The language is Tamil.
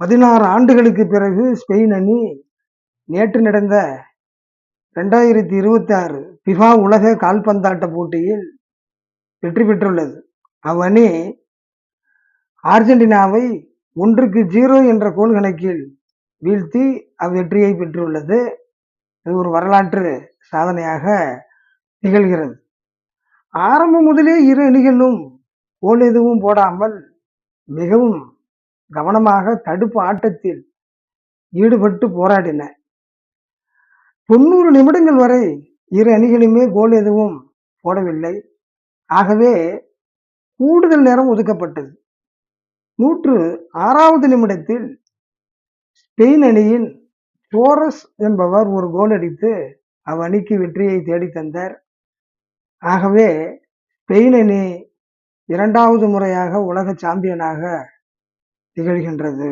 16 ஆண்டுகளுக்கு பிறகு ஸ்பெயின் அணி நேற்று நடந்த 2026 ஃபிஃபா உலக கால்பந்தாட்ட போட்டியில் வெற்றி பெற்றுள்ளது. அவ்வணி அர்ஜென்டினாவை 1-0 என்ற கோல் கணக்கில் வீழ்த்தி அவ்வெற்றியை பெற்றுள்ளது. இது ஒரு வரலாற்று சாதனையாக திகழ்கிறது. ஆரம்பம் முதலே இரு அணிகளும் கோல் எதுவும் போடாமல் மிகவும் கவனமாக தடுப்பு ஆட்டத்தில் ஈடுபட்டு போராடின. 90 நிமிடங்கள் வரை இரு அணிகளுமே கோல் எதுவும் போடவில்லை. ஆகவே கூடுதல் நேரம் ஒதுக்கப்பட்டது. 106வது நிமிடத்தில் ஸ்பெயின் அணியின் டோரஸ் என்பவர் ஒரு கோல் அடித்து அவ்வணிக்கு வெற்றியை தேடித் தந்தார். ஆகவே ஸ்பெயின் அணி 2வது முறையாக உலக சாம்பியனாக திகழ்கின்றது.